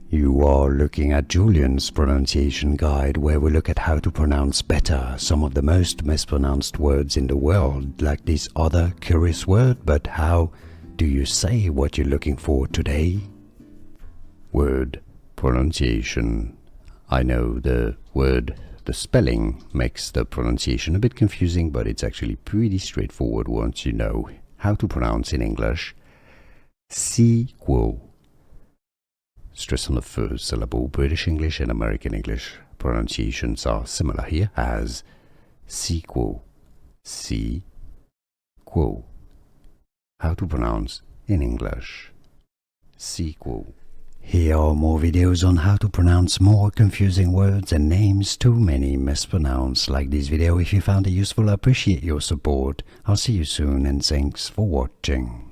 You are looking at Julian's pronunciation guide, where we look at how to pronounce better some of the most mispronounced words in the world, like this other curious word. But how do you say what you're looking for today? Word pronunciation. I know the spelling makes the pronunciation a bit confusing, but it's actually pretty straightforward once you know how to pronounce in English. Sequel. Stress on the first syllable. British English and American English pronunciations are similar here as sequel. Sequel. How to pronounce in English. Sequel. Here are more videos on how to pronounce more confusing words and names too many mispronounced. Like this video if you found it useful. I appreciate your support. I'll see you soon and thanks for watching.